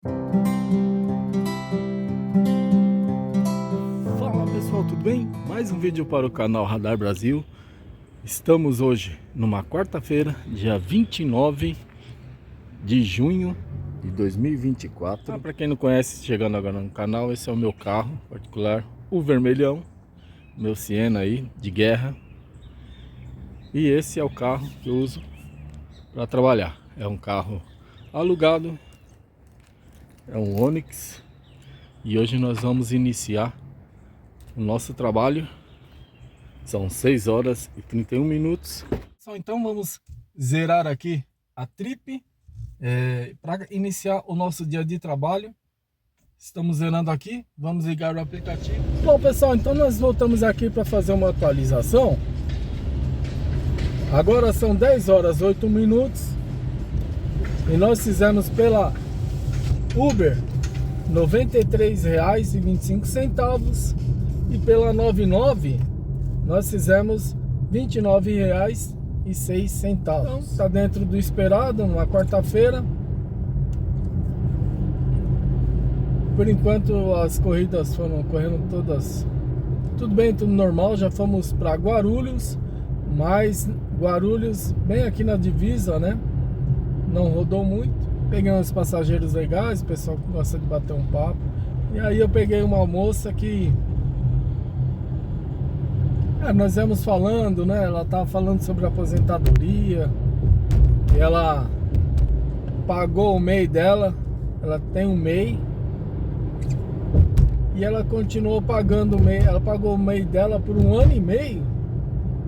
Fala pessoal, tudo bem? Mais um vídeo para o canal Radar Brasil. Estamos hoje numa quarta-feira, dia 29 de junho de 2024. Para quem não conhece, chegando agora no canal, esse é o meu carro particular, o vermelhão, meu Siena aí de guerra. E esse é o carro que eu uso para trabalhar. É um carro alugado, é um Onix. E hoje nós vamos iniciar o nosso trabalho. São 6 horas e 31 minutos. Então vamos zerar aqui a trip para iniciar o nosso dia de trabalho. Estamos zerando aqui, vamos ligar o aplicativo. Bom pessoal, então nós voltamos aqui para fazer uma atualização. Agora são 10 horas 8 minutos e nós fizemos pela Uber R$ 93,25 e pela 99 nós fizemos R$ 29,06. Então está dentro do esperado, numa quarta-feira. Por enquanto as corridas foram correndo todas tudo bem, tudo normal. Já fomos para Guarulhos, mas Guarulhos bem aqui na divisa, né? Não rodou muito. Peguei uns passageiros legais, o pessoal que gosta de bater um papo. E aí eu peguei uma moça que nós íamos falando, né? Ela tava falando sobre aposentadoria. E ela pagou o MEI dela. Ela tem um MEI. E ela continuou pagando o MEI. Ela pagou o MEI dela por 1 ano e meio,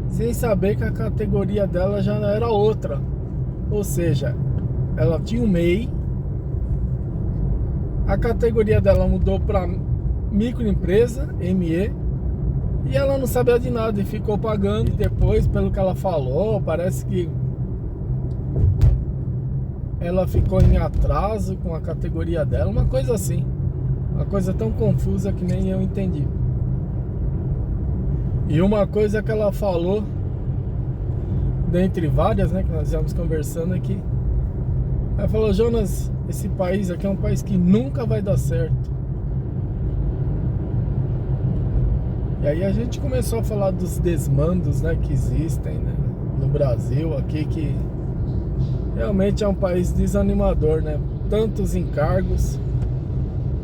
sem saber que a categoria dela já era outra. Ou seja, ela tinha um MEI, a categoria dela mudou para microempresa, ME, e ela não sabia de nada e ficou pagando. E depois, pelo que ela falou, parece que ela ficou em atraso com a categoria dela, uma coisa assim, uma coisa tão confusa que nem eu entendi. E uma coisa que ela falou, dentre várias, né, que nós íamos conversando aqui, ela falou: Jonas, esse país aqui é um país que nunca vai dar certo. E aí a gente começou a falar dos desmandos, né, que existem, né, no Brasil aqui, que realmente é um país desanimador, né? Tantos encargos,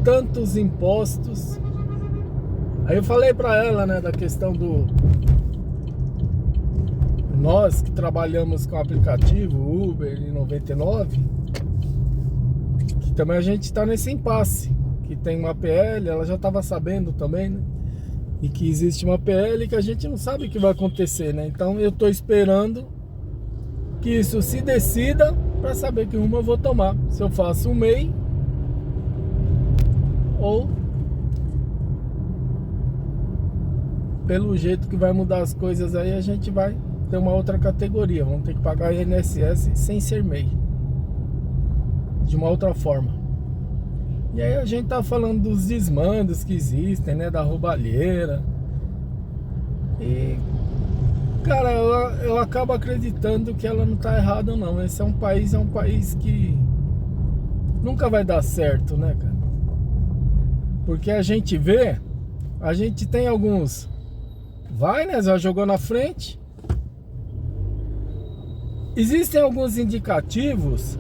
tantos impostos. Aí eu falei pra ela, né, da questão do... Nós que trabalhamos com aplicativo Uber e 99, que também a gente tá nesse impasse, que tem uma PL, ela já estava sabendo também, né? E que existe uma PL que a gente não sabe o que vai acontecer, né? Então eu tô esperando que isso se decida para saber que rumo eu vou tomar. Se eu faço um MEI ou pelo jeito que vai mudar as coisas aí, a gente vai ter uma outra categoria. Vamos ter que pagar INSS sem ser MEI, de uma outra forma. E aí a gente tá falando dos desmandos que existem, né, da roubalheira. E cara, eu acabo acreditando que ela não tá errada não. Esse é um país que nunca vai dar certo, né, cara? Porque a gente vê, a gente tem alguns, vai, né, já jogou na frente. Existem alguns indicativos.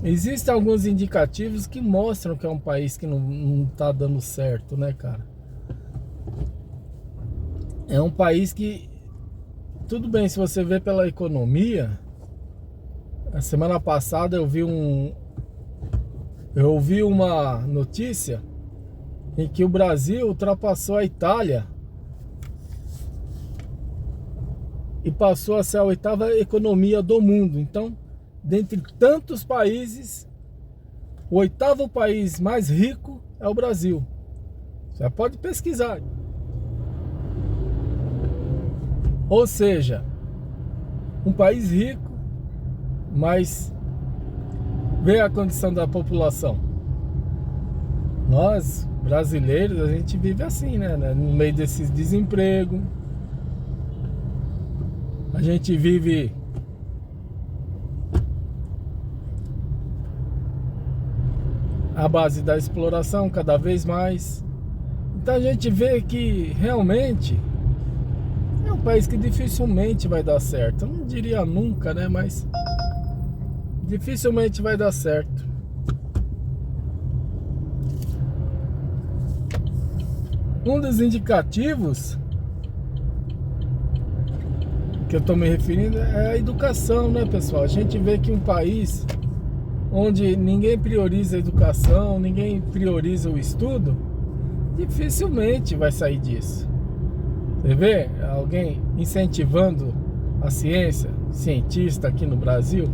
Existem alguns indicativos que mostram que é um país que não tá dando certo, né, cara? É um país que, tudo bem, se você vê pela economia. A semana passada eu ouvi uma notícia em que o Brasil ultrapassou a Itália e passou a ser a 8ª economia do mundo. Então, dentre tantos países, o 8º país mais rico é o Brasil. Você pode pesquisar. Ou seja, um país rico, mas vê a condição da população. Nós, brasileiros, a gente vive assim, né? No meio desses desemprego. A gente vive à base da exploração cada vez mais. Então a gente vê que realmente é um país que dificilmente vai dar certo. Eu não diria nunca, né? Mas dificilmente vai dar certo. Um dos indicativos que eu estou me referindo é a educação, né, pessoal? A gente vê que um país onde ninguém prioriza a educação, ninguém prioriza o estudo, dificilmente vai sair disso. Você vê alguém incentivando a ciência, cientista aqui no Brasil?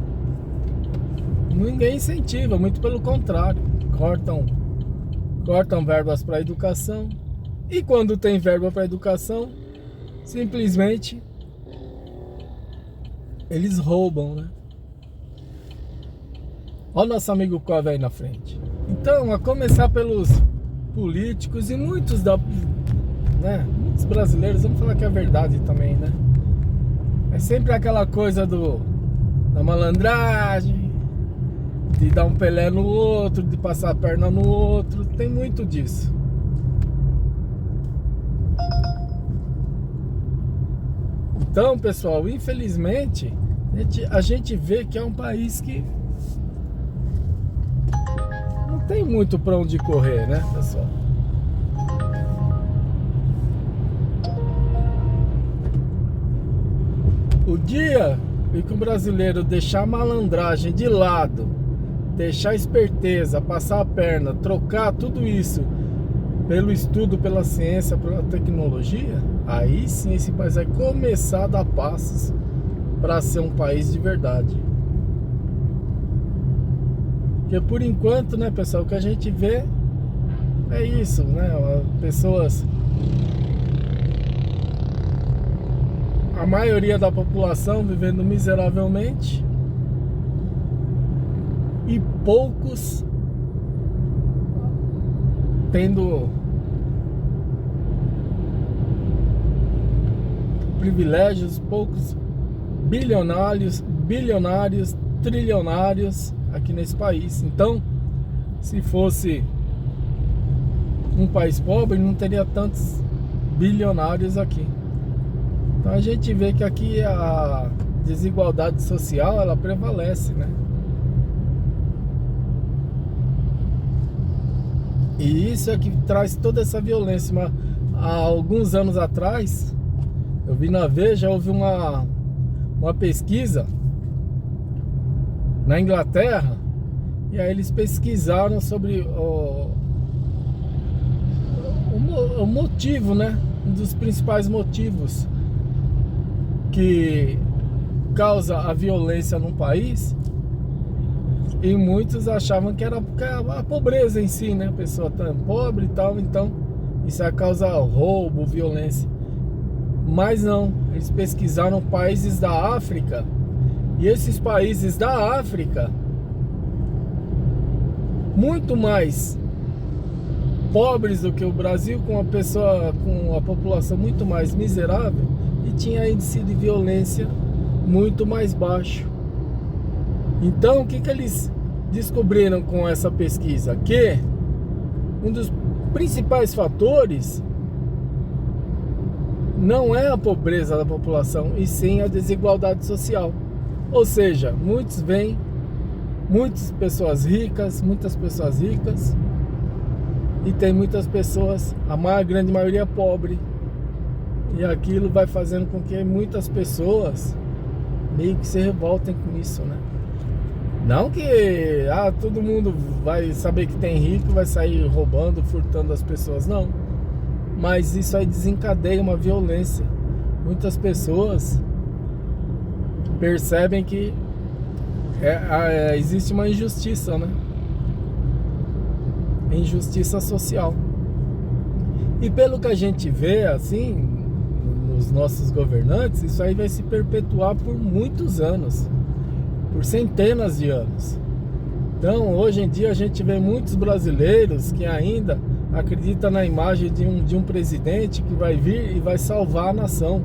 Ninguém incentiva, muito pelo contrário. Cortam verbas para a educação. E quando tem verba para a educação, simplesmente eles roubam, né? Olha o nosso amigo Cove aí na frente. Então, a começar pelos políticos e muitos brasileiros, vamos falar que é verdade também, né? É sempre aquela coisa da malandragem, de dar um pelé no outro, de passar a perna no outro. Tem muito disso. Então, pessoal, infelizmente, a gente vê que é um país que não tem muito para onde correr, né, pessoal? O dia em que o brasileiro deixar a malandragem de lado, deixar a esperteza, passar a perna, trocar tudo isso pelo estudo, pela ciência, pela tecnologia, aí sim esse país vai começar a dar passos para ser um país de verdade. Porque por enquanto, né, pessoal, o que a gente vê é isso, né? Pessoas, a maioria da população vivendo miseravelmente e poucos tendo privilégios, poucos bilionários, trilionários aqui nesse país. Então, se fosse um país pobre, não teria tantos bilionários aqui. Então a gente vê que aqui a desigualdade social, ela prevalece, né? E isso é que traz toda essa violência. Mas há alguns anos atrás, eu vi na Veja, houve uma pesquisa na Inglaterra, e aí eles pesquisaram sobre o motivo, né? Um dos principais motivos que causa a violência num país. E muitos achavam que era a pobreza em si, né? A pessoa tão pobre e tal, então isso é causa roubo, violência. Mas não, eles pesquisaram países da África. E esses países da África, muito mais pobres do que o Brasil, com a população muito mais miserável, e tinha índice de violência muito mais baixo. Então, o que eles descobriram com essa pesquisa? Que um dos principais fatores não é a pobreza da população, e sim a desigualdade social. Ou seja, muitas pessoas ricas, e tem muitas pessoas, a grande maioria pobre. E aquilo vai fazendo com que muitas pessoas meio que se revoltem com isso, né? Não que todo mundo vai saber que tem rico, vai sair roubando, furtando as pessoas, não. Mas isso aí desencadeia uma violência. Muitas pessoas percebem que existe uma injustiça, né? Injustiça social. E pelo que a gente vê, assim, nos nossos governantes, isso aí vai se perpetuar por muitos anos, por centenas de anos. Então, hoje em dia, a gente vê muitos brasileiros que ainda acreditam na imagem de um presidente que vai vir e vai salvar a nação,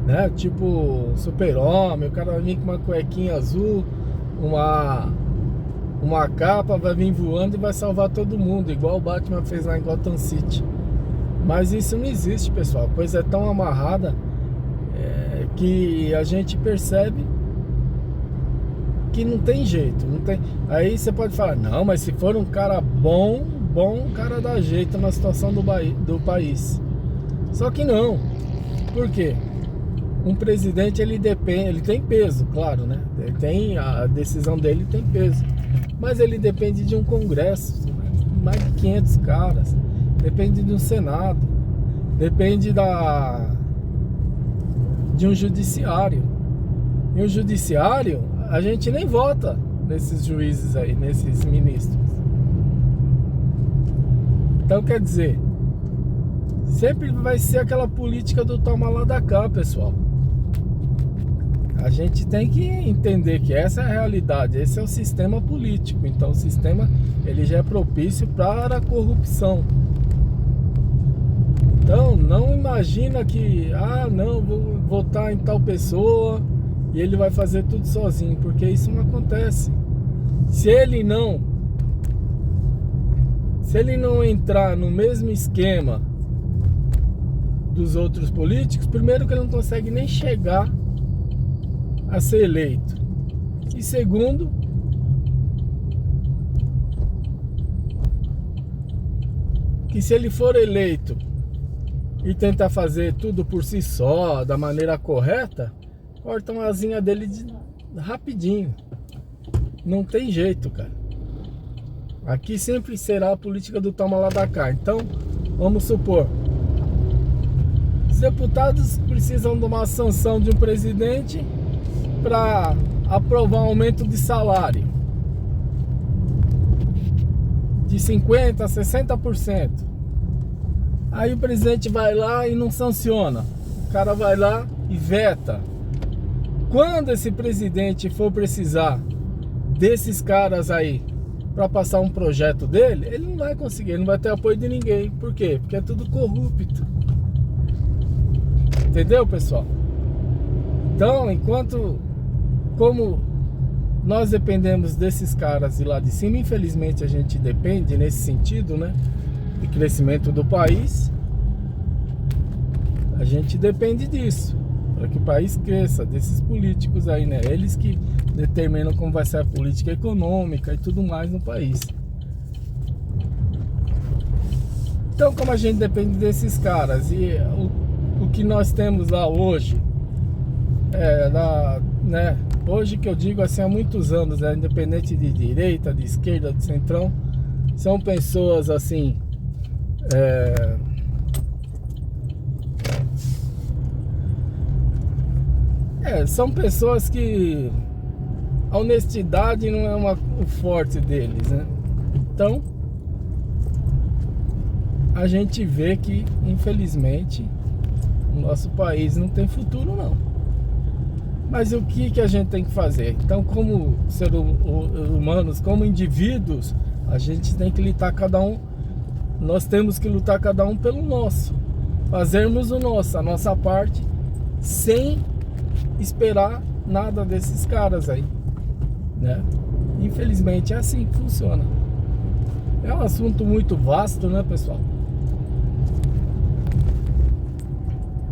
né? Tipo super-homem, o cara vai vir com uma cuequinha azul, uma capa, vai vir voando e vai salvar todo mundo, igual o Batman fez lá em Gotham City. Mas isso não existe, pessoal. A coisa é tão amarrada que a gente percebe que não tem jeito, não tem. Aí você pode falar, não, mas se for um cara bom, o cara dá jeito na situação do país. Só que não. Por quê? Um presidente, ele depende, ele tem peso, claro, né? Ele tem, a decisão dele tem peso. Mas ele depende de um congresso, mais de 500 caras. Depende de um senado. Depende de um judiciário. E o judiciário, a gente nem vota nesses juízes aí, nesses ministros. Então, quer dizer, sempre vai ser aquela política do toma lá da cá, pessoal. A gente tem que entender que essa é a realidade, esse é o sistema político. Então o sistema, ele já é propício para a corrupção. Então não imagina que, não, vou votar em tal pessoa e ele vai fazer tudo sozinho, porque isso não acontece. Se ele não entrar no mesmo esquema dos outros políticos, primeiro que ele não consegue nem chegar a ser eleito. E segundo, que se ele for eleito e tentar fazer tudo por si só, da maneira correta, cortam a asinha dele rapidinho. Não tem jeito, cara. Aqui sempre será a política do toma lá da cá. Então, vamos supor, os deputados precisam de uma sanção de um presidente para aprovar um aumento de salário de 50% a 60%. Aí o presidente vai lá e não sanciona. O cara vai lá e veta. Quando esse presidente for precisar desses caras aí para passar um projeto dele, ele não vai conseguir, ele não vai ter apoio de ninguém. Por quê? Porque é tudo corrupto. Entendeu, pessoal? Então, como nós dependemos desses caras de lá de cima, infelizmente a gente depende nesse sentido, né? De crescimento do país, a gente depende disso, para que o país cresça, desses políticos aí, né? Eles que determinam como vai ser a política econômica e tudo mais no país. Então, como a gente depende desses caras e o que nós temos lá hoje, né? Hoje que eu digo assim, há muitos anos, independente de direita, de esquerda, de centrão, são pessoas assim, são pessoas que a honestidade não é o forte deles, né? Então a gente vê que infelizmente o nosso país não tem futuro, não. Mas o que a gente tem que fazer? Então, como seres humanos, como indivíduos, a gente tem que lutar nós temos que lutar cada um pelo nosso. Fazermos a nossa parte, sem esperar nada desses caras aí, né? Infelizmente é assim que funciona. É um assunto muito vasto, né, pessoal?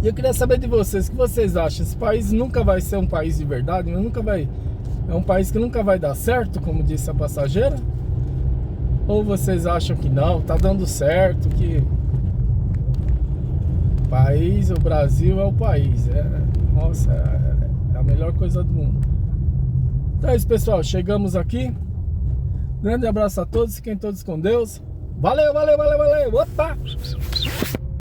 E eu queria saber de vocês, o que vocês acham? Esse país nunca vai ser um país de verdade, é um país que nunca vai dar certo, como disse a passageira? Ou vocês acham que não, tá dando certo, que o Brasil é o país, nossa, é a melhor coisa do mundo. Então é isso, pessoal, chegamos aqui. Grande abraço a todos, fiquem todos com Deus. Valeu, valeu, valeu, valeu. Opa!